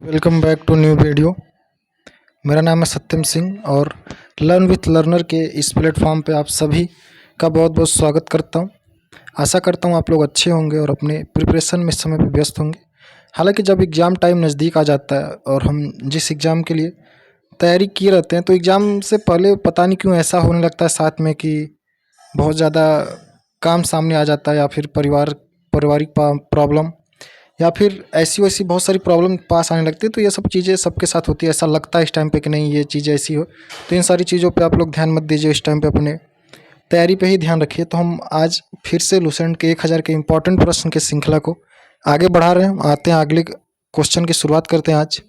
Welcome back to new video. मेरा नाम है सत्यम सिंह और लर्न विथ लर्नर के इस प्लेटफॉर्म पे आप सभी का बहुत बहुत स्वागत करता हूं। आशा करता हूं आप लोग अच्छे होंगे और अपने प्रिपरेशन में इस समय पे व्यस्त होंगे। हालांकि जब एग्ज़ाम टाइम नज़दीक आ जाता है और हम जिस एग्ज़ाम के लिए तैयारी किए रहते हैं तो एग्ज़ाम से पहले पता नहीं क्यों ऐसा होने लगता है साथ में कि बहुत ज़्यादा काम सामने आ जाता है या फिर पारिवारिक प्रॉब्लम या फिर ऐसी वैसी बहुत सारी प्रॉब्लम पास आने लगती है। तो ये सब चीज़ें सबके साथ होती है। ऐसा लगता है इस टाइम पे कि नहीं ये चीज़ ऐसी हो, तो इन सारी चीज़ों पे आप लोग ध्यान मत दीजिए। इस टाइम पे अपने तैयारी पे ही ध्यान रखिए। तो हम आज फिर से लूसेंट के 1000 के इम्पोर्टेंट प्रश्न की श्रृंखला को आगे बढ़ा रहे हैं। आते हैं अगले क्वेश्चन की शुरुआत करते हैं आज।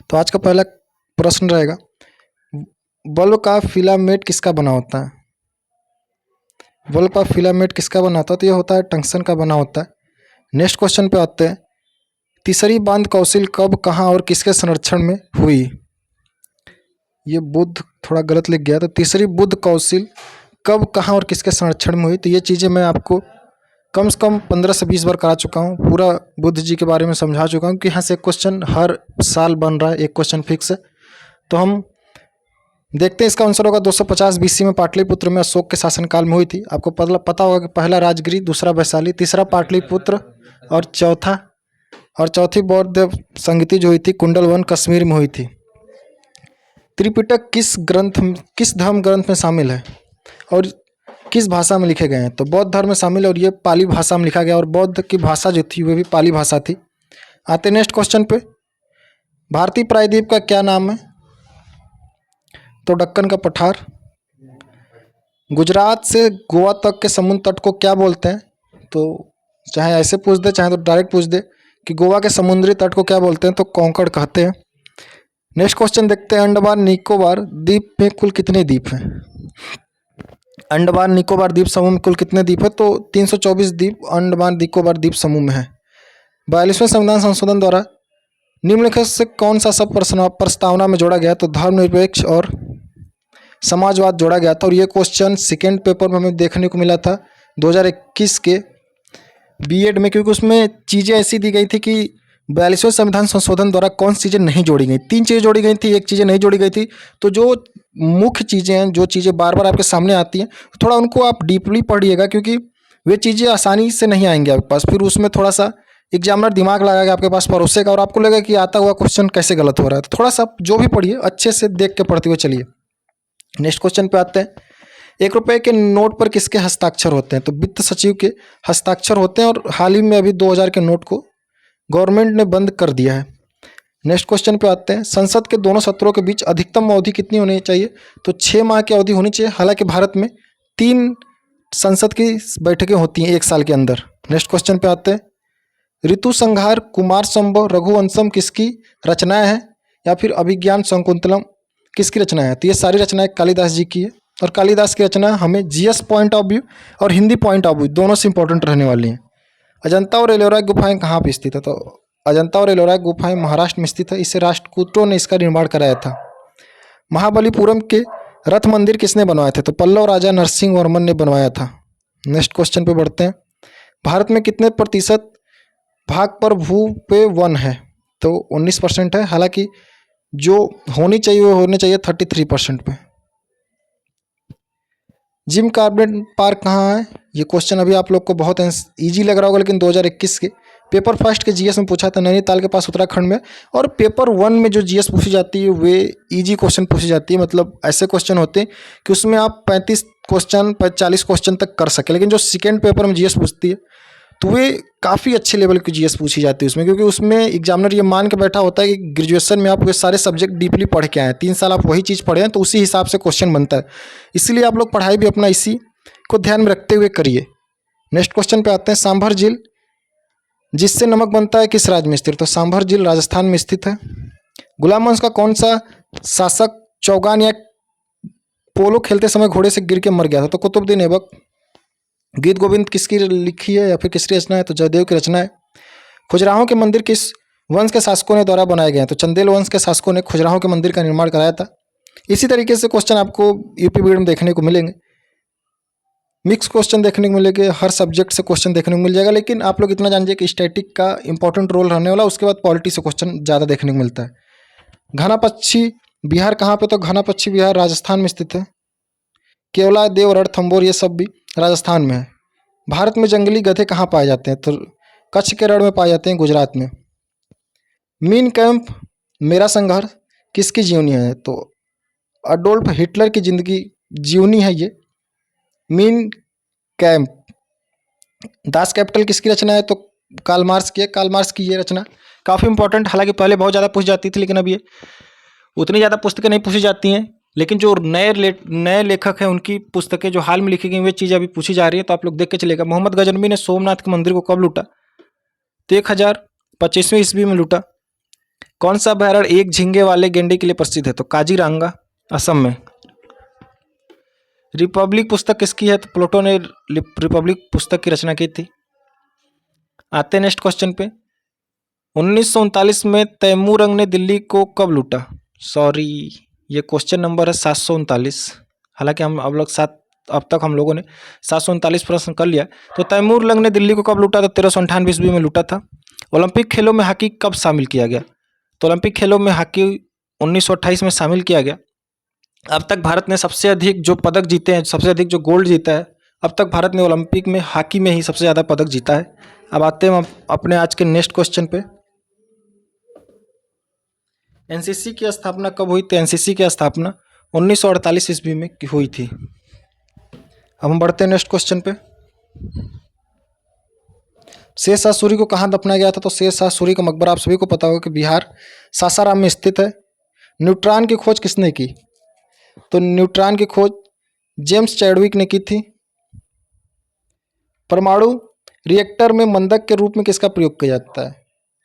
तो आज का पहला प्रश्न रहेगा, बल्ब का फिलामेंट किसका बना होता है? बल्ब का फिलामेंट किसका बना होता है? तो ये होता है टंगस्टन का बना होता है। नेक्स्ट क्वेश्चन पे आते हैं, तीसरी बांध कौंसिल कब, कहाँ और किसके संरक्षण में हुई? ये बुद्ध थोड़ा गलत लिख गया। तो तीसरी बुद्ध कौंसिल कब, कहाँ और किसके संरक्षण में हुई? तो ये चीज़ें मैं आपको कम से कम 15 से 20 बार करा चुका हूँ। पूरा बुद्ध जी के बारे में समझा चुका हूँ कि यहाँ से एक क्वेश्चन हर साल बन रहा है, एक क्वेश्चन फिक्स है। तो हम देखते हैं इसका आंसर होगा 250 BC में पाटलिपुत्र में अशोक के शासनकाल में हुई थी। आपको पता होगा कि पहला राजगिरी, दूसरा वैशाली, तीसरा पाटलिपुत्र और चौथी बौद्ध संगति जो हुई थी कुंडलवन कश्मीर में हुई थी। त्रिपिटक किस धर्म ग्रंथ में शामिल है और किस भाषा में लिखे गए हैं? तो बौद्ध धर्म में शामिल है और ये पाली भाषा में लिखा गया और बौद्ध की भाषा जो थी वो भी पाली भाषा थी। आते नेक्स्ट क्वेश्चन पे, भारतीय प्रायद्वीप का क्या नाम है? तो दक्कन का पठार। गुजरात से गोवा तक के समुद्र तट को क्या बोलते हैं? तो चाहे ऐसे पूछ दे चाहे तो डायरेक्ट पूछ दे कि गोवा के समुद्री तट को क्या बोलते हैं, तो कोंकण कहते हैं। नेक्स्ट क्वेश्चन देखते हैं, अंडमान निकोबार द्वीप में कुल कितने द्वीप हैं? अंडमान निकोबार द्वीप समूह में कुल कितने द्वीप है? तो 324 द्वीप अंडमान निकोबार द्वीप समूह में है। 42वें संविधान संशोधन द्वारा निम्नलिखित से कौन सा सब प्रस्तावना में जोड़ा गया? तो धर्मनिरपेक्ष और समाजवाद जोड़ा गया था। और ये क्वेश्चन सेकेंड पेपर में हमें देखने को मिला था 2021 के बीएड में, क्योंकि उसमें चीज़ें ऐसी दी गई थी कि 42वें संविधान संशोधन द्वारा कौन सी चीज़ें नहीं जोड़ी गई। 3 चीज़ें जोड़ी गई थी, एक चीज़ें नहीं जोड़ी गई थी। तो जो मुख्य चीज़ें हैं, जो चीज़ें बार बार आपके सामने आती हैं, थोड़ा उनको आप डीपली पढ़िएगा, क्योंकि वे चीज़ें आसानी से नहीं आएंगी आपके पास। फिर उसमें थोड़ा सा एग्जामिनर दिमाग लगाएगा आपके पास परोसेगा और आपको लगेगा कि आता हुआ क्वेश्चन कैसे गलत हो रहा है। तो थोड़ा सा जो भी पढ़िए अच्छे से देख के पढ़ते हुए चलिए। नेक्स्ट क्वेश्चन पे आते हैं, 1 रुपये के नोट पर किसके हस्ताक्षर होते हैं? तो वित्त सचिव के हस्ताक्षर होते हैं और हाल ही में अभी 2000 के नोट को गवर्नमेंट ने बंद कर दिया है। नेक्स्ट क्वेश्चन पे आते हैं, संसद के दोनों सत्रों के बीच अधिकतम अवधि कितनी होनी चाहिए? तो 6 माह की अवधि होनी चाहिए। हालांकि भारत में 3 संसद की बैठकें होती हैं 1 साल के अंदर। नेक्स्ट क्वेश्चन पे आते हैं, ऋतु संहार, कुमार संभव, रघुवंशम किसकी रचनाएं हैं या फिर अभिज्ञान शकुंतलम किसकी रचना है? तो ये सारी रचनाएं कालिदास जी की है और कालिदास की रचना हमें जीएस पॉइंट ऑफ व्यू और हिंदी पॉइंट ऑफ व्यू दोनों से इंपॉर्टेंट रहने वाली हैं। अजंता और एलोरा गुफाएं कहाँ पे स्थित है? तो अजंता और एलोरा गुफाएं महाराष्ट्र में स्थित है। इसे राष्ट्रकूटों ने इसका निर्माण कराया था। महाबलीपुरम के रथ मंदिर किसने बनवाए थे? तो पल्लव राजा नरसिंह वर्मन ने बनवाया था। नेक्स्ट क्वेश्चन पे बढ़ते हैं, भारत में कितने प्रतिशत भाग पर भू पे वन है? तो 19% है। हालांकि जो होनी चाहिए वो होने चाहिए 33% पे। जिम कॉर्बेट पार्क कहाँ है? ये क्वेश्चन अभी आप लोग को बहुत इजी लग रहा होगा, लेकिन 2021 के पेपर फर्स्ट के जीएस में पूछा था। नैनीताल के पास उत्तराखंड में। और पेपर 1 में जो जीएस पूछी जाती है वे इजी क्वेश्चन पूछी जाती है। मतलब ऐसे क्वेश्चन होते हैं कि उसमें आप 35 क्वेश्चन 40 क्वेश्चन तक कर सके। लेकिन जो सेकेंड पेपर में जीएस पूछती है तो वे काफ़ी अच्छे लेवल की जीएस पूछी जाती है उसमें, क्योंकि उसमें एग्जामिनर ये मान के बैठा होता है कि ग्रेजुएशन में आप वे सारे सब्जेक्ट डीपली पढ़ के आए हैं, 3 साल आप वही चीज़ पढ़े हैं, तो उसी हिसाब से क्वेश्चन बनता है। इसीलिए आप लोग पढ़ाई भी अपना इसी को ध्यान में रखते हुए करिए। नेक्स्ट क्वेश्चन पे आते हैं, सांभर झील जिससे नमक बनता है किस राज्य में स्थित? तो सांभर झील राजस्थान में स्थित है। गुलाम वंश का कौन सा शासक चौगान या पोलो खेलते समय घोड़े से गिर के मर गया था? तो कुतुबुद्दीन ऐबक। गीत गोविंद किसकी लिखी है या फिर किसकी रचना है? तो जयदेव की रचना है। खजुराहो के मंदिर किस वंश के शासकों ने द्वारा बनाए गए हैं? तो चंदेल वंश के शासकों ने खजुराहो के मंदिर का निर्माण कराया था। इसी तरीके से क्वेश्चन आपको यूपी बीएड में देखने को मिलेंगे। मिक्स क्वेश्चन देखने को मिलेंगे, हर सब्जेक्ट से क्वेश्चन देखने को मिल जाएगा, लेकिन आप लोग इतना जानिए कि स्टैटिक का इंपॉर्टेंट रोल रहने वाला, उसके बाद पॉलिटी से क्वेश्चन ज़्यादा देखने को मिलता है। घना पक्षी बिहार कहाँ पे, तो घना पक्षी बिहार राजस्थान में स्थित है। केवला, देव, रणथंभौर ये सब भी राजस्थान में है। भारत में जंगली गधे कहाँ पाए जाते हैं, तो कच्छ के रण में पाए जाते हैं, गुजरात में। मीन कैंप मेरा संघर्ष किसकी जीवनी है, तो अडोल्फ हिटलर की जिंदगी जीवनी है ये मीन कैंप। दास कैपिटल किसकी रचना है, तो कार्ल मार्क्स की है। कार्ल मार्क्स की ये रचना काफ़ी इंपॉर्टेंट, हालांकि पहले बहुत ज़्यादा पूछी जाती थी, लेकिन अब ये उतनी ज़्यादा पुस्तकें नहीं पूछी जाती हैं, लेकिन जो नए लेखक हैं उनकी पुस्तकें जो हाल में लिखी गई वे चीज़ें अभी पूछी जा रही है, तो आप लोग देख के चलेगा। मोहम्मद गजनवी ने सोमनाथ के मंदिर को कब लूटा, तो 1025वीं ईस्वी में लूटा। कौन सा अभयारण्य एक झींगे वाले गेंडे के लिए प्रसिद्ध है, तो काजीरंगा, असम में। रिपब्लिक पुस्तक किसकी है, तो प्लेटो ने रिपब्लिक पुस्तक की रचना की थी। आते हैं नेक्स्ट क्वेश्चन पे। 1939 में तैमूरंग ने दिल्ली को कब लूटा, सॉरी ये क्वेश्चन नंबर है 739। हालांकि अब तक हम लोगों ने 739 प्रश्न कर लिया। तो तैमूरलंग ने दिल्ली को कब लूटा, तो 1398 ईस्वी में लूटा था। ओलंपिक खेलों में हॉकी कब शामिल किया गया, तो ओलंपिक खेलों में हॉकी 1928 में शामिल किया गया। अब तक भारत ने सबसे अधिक जो पदक जीते हैं, सबसे अधिक जो गोल्ड जीता है, अब तक भारत ने ओलंपिक में हॉकी में ही सबसे ज़्यादा पदक जीता है। अब आते हैं अपने आज के नेक्स्ट क्वेश्चन पे। एनसीसी की स्थापना कब हुई, तो एनसीसी की स्थापना 1948 ईस्वी में हुई थी। अब हम बढ़ते हैं नेक्स्ट क्वेश्चन पे। शेरशाह सूरी को कहाँ दफनाया गया था, तो शेरशाह सूरी का मकबरा आप सभी को पता होगा कि बिहार सासाराम में स्थित है। न्यूट्रॉन की खोज किसने की, तो न्यूट्रॉन की खोज जेम्स चैडविक ने की थी। परमाणु रिएक्टर में मंदक के रूप में किसका प्रयोग किया जाता है,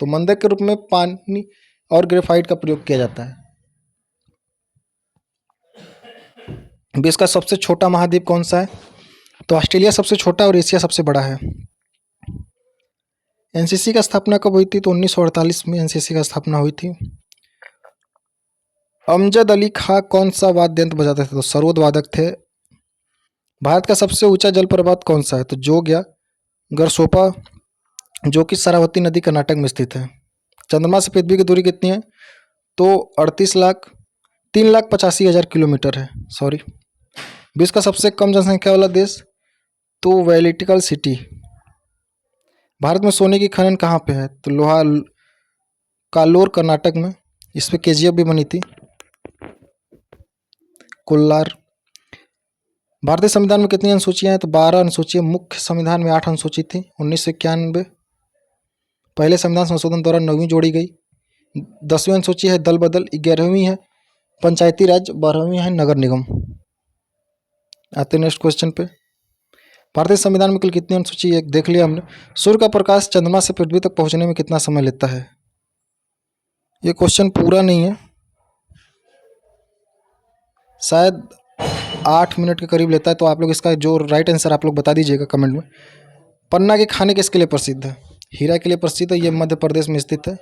तो मंदक के रूप में पानी और ग्रेफाइट का प्रयोग किया जाता है। विश्व का सबसे छोटा महाद्वीप कौन सा है, तो ऑस्ट्रेलिया सबसे छोटा और एशिया सबसे बड़ा है। एनसीसी का स्थापना कब हुई थी, तो 1948 में एनसीसी का स्थापना हुई थी। अमजद अली खां कौन सा वाद्य यंत्र बजाते थे, तो सरोद वादक थे। भारत का सबसे ऊंचा जलप्रपात कौन सा है, तो जोग या गरसोपा, जो कि शरावती नदी कर्नाटक में स्थित है। चंद्रमा से पृथ्वी की दूरी कितनी है, तो 3,85,000 किलोमीटर है, सॉरी। विश्व का सबसे कम जनसंख्या वाला देश, तो वेलिटिकल सिटी। भारत में सोने की खनन कहाँ पे है, तो लोहा कालोर कर्नाटक में, इस पे केजीएफ भी बनी थी। कोल्लार। भारतीय संविधान में कितनी अनुसूचियां हैं, तो 12 अनुसूचियां। मुख्य संविधान में 8 अनुसूची थी। 1991 पहले संविधान संशोधन द्वारा 9वीं जोड़ी गई। 10वीं अनुसूची है दल बदल। 11वीं है पंचायती राज। 12वीं है नगर निगम। आते नेक्स्ट क्वेश्चन पे। भारतीय संविधान में कुल कितनी अनुसूची है, देख लिया हमने। सूर्य का प्रकाश चंद्रमा से पृथ्वी तक पहुंचने में कितना समय लेता है, ये क्वेश्चन पूरा नहीं है, शायद 8 मिनट के करीब लेता है। तो आप लोग इसका जो राइट आंसर आप लोग बता दीजिएगा कमेंट में। पन्ना के खाने किसके लिए प्रसिद्ध है, हीरा के लिए प्रसिद्ध है। ये मध्य प्रदेश में स्थित है।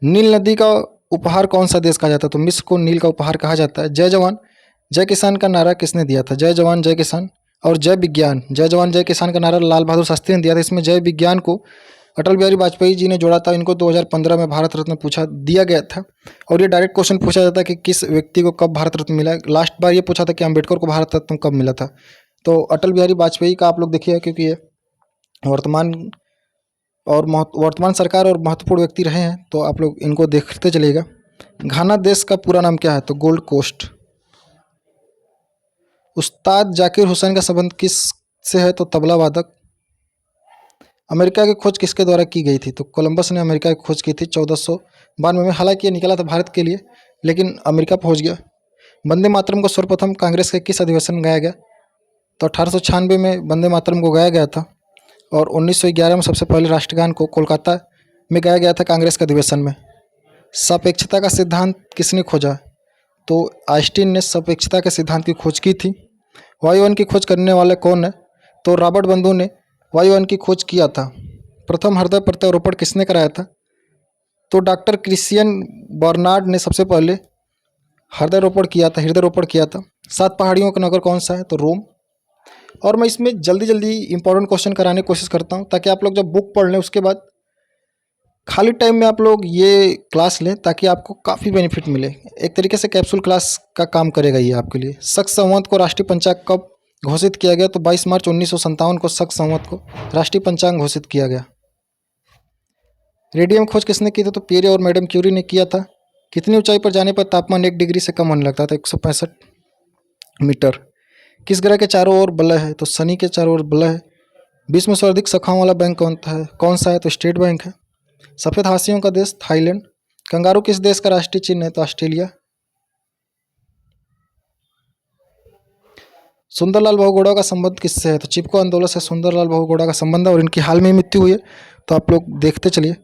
नील नदी का उपहार कौन सा देश कहा जाता है, तो मिस्र को नील का उपहार कहा जाता है। जय जवान जय किसान का नारा किसने दिया था, जय जवान जय किसान और जय विज्ञान। जय जवान जय किसान का नारा लाल बहादुर शास्त्री ने दिया था। इसमें जय विज्ञान को अटल बिहारी वाजपेयी जी ने जोड़ा था। इनको 2015 में भारत रत्न दिया गया था। और ये डायरेक्ट क्वेश्चन पूछा जाता है कि किस व्यक्ति को कब भारत रत्न मिला। लास्ट बार ये पूछा था कि अम्बेडकर को भारत रत्न कब मिला था। तो अटल बिहारी वाजपेयी का आप लोग देखिए, क्योंकि ये वर्तमान सरकार और महत्वपूर्ण व्यक्ति रहे हैं, तो आप लोग इनको देखते चलिएगा। घाना देश का पूरा नाम क्या है, तो गोल्ड कोस्ट। उस्ताद जाकिर हुसैन का संबंध किस से है, तो तबला वादक। अमेरिका की खोज किसके द्वारा की गई थी, तो कोलंबस ने अमेरिका की खोज की थी 1492 में। हालांकि ये निकला था भारत के लिए, लेकिन अमेरिका पहुंच गया। वंदे मातरम को सर्वप्रथम कांग्रेस के किस अधिवेशन में गाया गया, तो 1896 में वंदे मातरम को गाया गया था। और 1911 में सबसे पहले राष्ट्रगान को कोलकाता में गाया गया था कांग्रेस के अधिवेशन में। सापेक्षता का सिद्धांत किसने खोजा, तो आइंस्टीन ने सापेक्षता के सिद्धांत की खोज की थी। वायुयान की खोज करने वाले कौन है, तो रॉबर्ट बंधु ने वायुयान की खोज किया था। प्रथम हृदय प्रत्यारोपण किसने कराया था, तो डॉक्टर क्रिश्चियन बर्नार्ड ने सबसे पहले हृदय रोपण किया था। 7 पहाड़ियों का नगर कौन सा है, तो रोम। और मैं इसमें जल्दी जल्दी इंपॉर्टेंट क्वेश्चन कराने की कोशिश करता हूँ ताकि आप लोग जब बुक पढ़ लें उसके बाद खाली टाइम में आप लोग ये क्लास लें ताकि आपको काफ़ी बेनिफिट मिले। एक तरीके से कैप्सूल क्लास का काम करेगा ये आपके लिए। शक संवत को राष्ट्रीय पंचांग कब घोषित किया गया? तो 22 मार्च 1957 को शक संवत को राष्ट्रीय पंचांग घोषित किया गया। रेडियम खोज किसने की थी? तो पियरे और मैडम क्यूरी ने किया था। कितनी ऊंचाई पर जाने पर तापमान 1 डिग्री से कम होने लगता था? 165 मीटर। किस ग्रह के चारों ओर बलय है? तो शनि के चारों ओर बलय है। विश्व में सर्वाधिक शाखाओं वाला बैंक कौन सा है? तो स्टेट बैंक है। सफेद हाथियों का देश थाईलैंड। कंगारू किस देश का राष्ट्रीय चिन्ह है? तो ऑस्ट्रेलिया। सुंदरलाल बहुगुणा का संबंध किससे है? तो चिपको आंदोलन से सुंदरलाल बहुगुणा का संबंध है और इनकी हाल में ही मृत्यु हुई है, तो आप लोग देखते चलिए।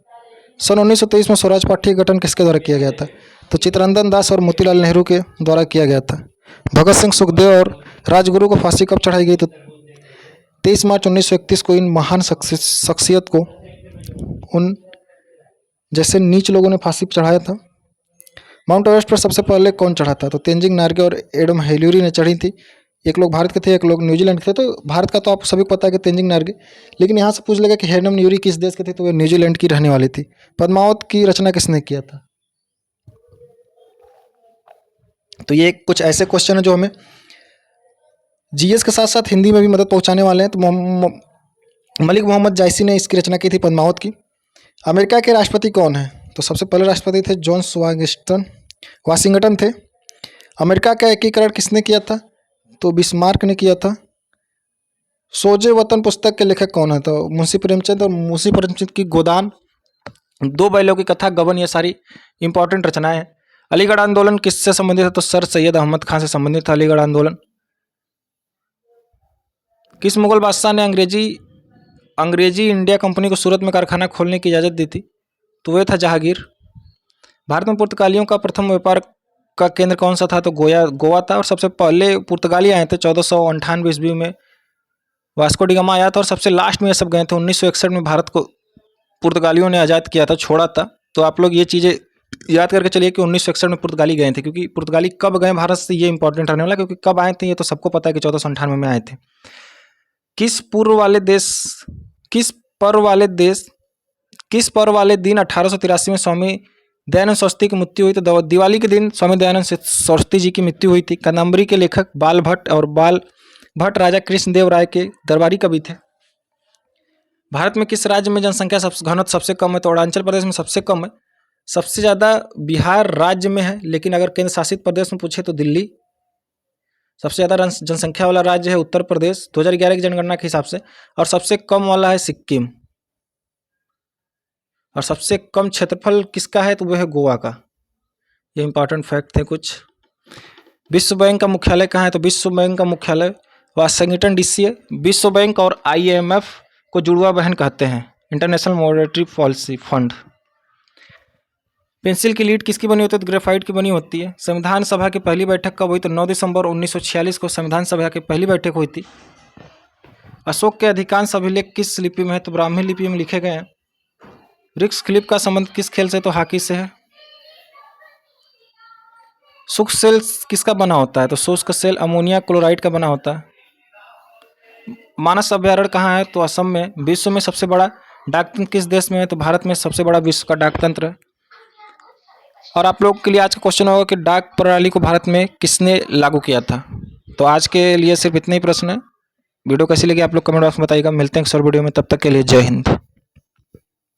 सन 1923 में स्वराज पार्टी का गठन किसके द्वारा किया गया था? तो चित्तरंजन दास और मोतीलाल नेहरू के द्वारा किया गया था। भगत सिंह, सुखदेव और राजगुरु को फांसी कब चढ़ाई गई? तो 23 मार्च 1931 को। इन महान शख्सियत को उन जैसे नीच लोगों ने फांसी चढ़ाया था। माउंट एवरेस्ट पर सबसे पहले कौन चढ़ा था? तो तेंजिंग नार्गे और एडम हेलियरी ने चढ़ी थी। एक लोग भारत के थे, एक लोग न्यूजीलैंड के थे। तो भारत का तो आप सभी को पता है कि तेंजिंग नार्गे, लेकिन यहाँ से पूछ लेगा कि हेडम न्यूरी किस देश के थे? तो वे न्यूजीलैंड की रहने वाली थी। पद्मावत की रचना किसने किया था? तो ये कुछ ऐसे क्वेश्चन है जो हमें जीएस के साथ साथ हिंदी में भी मदद पहुंचाने वाले हैं। तो मलिक मोहम्मद जायसी ने इसकी रचना की थी, पद्मावत की। अमेरिका के राष्ट्रपति कौन है? तो सबसे पहले राष्ट्रपति थे जॉर्ज वाशिंगटन थे। अमेरिका का एकीकरण किसने किया था? तो बिस्मार्क ने किया था। सोजे वतन पुस्तक के लेखक कौन है? तो मुंशी प्रेमचंद। और मुंशी प्रेमचंद की गोदान, दो बैलों की कथा, गबन, ये सारी इंपॉर्टेंट रचनाएं हैं। अलीगढ़ आंदोलन किससे संबंधित है? तो सर सैयद अहमद खान से संबंधित था अलीगढ़ आंदोलन। किस मुगल बादशाह ने अंग्रेजी इंडिया कंपनी को सूरत में कारखाना खोलने की इजाज़त दी थी? तो वह था जहांगीर। भारत में पुर्तगालियों का प्रथम व्यापार का केंद्र कौन सा था? तो गोवा था। और सबसे पहले पुर्तगाली आए थे 1498 ईस्वी में, वास्को डी गामा आया था। और सबसे लास्ट में ये सब गए थे 1961 में। भारत को पुर्तगालियों ने आज़ाद किया था, छोड़ा था। तो आप लोग ये चीज़ें याद करके चलिए कि 1961 में पुर्तगाली गए थे, क्योंकि पुर्तगाली कब गए भारत से ये इंपॉर्टेंट रहने वाला, क्योंकि कब आए थे ये तो सबको पता है कि 1498 में आए थे। किस पर्व वाले दिन 1883 में स्वामी दयानंद सरस्वती की मृत्यु हुई? तो दिवाली के दिन स्वामी दयानंद सरस्वती जी की मृत्यु हुई थी। कादंबरी के लेखक बाल भट्ट, और बाल भट्ट राजा कृष्णदेव राय के दरबारी कवि थे। भारत में किस राज्य में जनसंख्या घनत्व सबसे कम है? तो अरुणाचल प्रदेश में सबसे कम है। सबसे ज़्यादा बिहार राज्य में है, लेकिन अगर केंद्र शासित प्रदेश में पूछे तो दिल्ली। सबसे ज़्यादा जनसंख्या वाला राज्य है उत्तर प्रदेश 2011 की जनगणना के हिसाब से। और सबसे कम वाला है सिक्किम। और सबसे कम क्षेत्रफल किसका है? तो वह है गोवा का। ये इंपॉर्टेंट फैक्ट थे कुछ। विश्व बैंक का मुख्यालय कहाँ है? तो विश्व बैंक का मुख्यालय वाशिंगटन डीसी है। विश्व बैंक और IMF को जुड़वा बहन कहते हैं, international monetary policy fund. Pencil की लीड किसकी बनी होती है? तो ग्रेफाइट की बनी होती है। संविधान सभा की पहली बैठक कब हुई? तो 9 दिसंबर 1946 को संविधान सभा की पहली बैठक हुई थी। अशोक के अधिकांश अभिलेख किस लिपि में है? तो ब्राह्मी लिपि में लिखे गए हैं। रिक्स खिलिप का संबंध किस खेल से? तो हॉकी से है। शुष्क सेल किसका बना होता है? तो शुष्क सेल अमोनिया क्लोराइड का बना होता है। मानस अभ्यारण्य कहाँ है? तो असम में। विश्व में सबसे बड़ा डाकतंत्र किस देश में है? तो भारत में सबसे बड़ा विश्व का डाकतंत्र है। और आप लोग के लिए आज का क्वेश्चन होगा कि डाक प्रणाली को भारत में किसने लागू किया था? तो आज के लिए सिर्फ इतने ही प्रश्न है। वीडियो कैसी लगी आप लोग कमेंट बॉक्स में बताइएगा। मिलते हैं एक और वीडियो में, तब तक के लिए जय हिंद।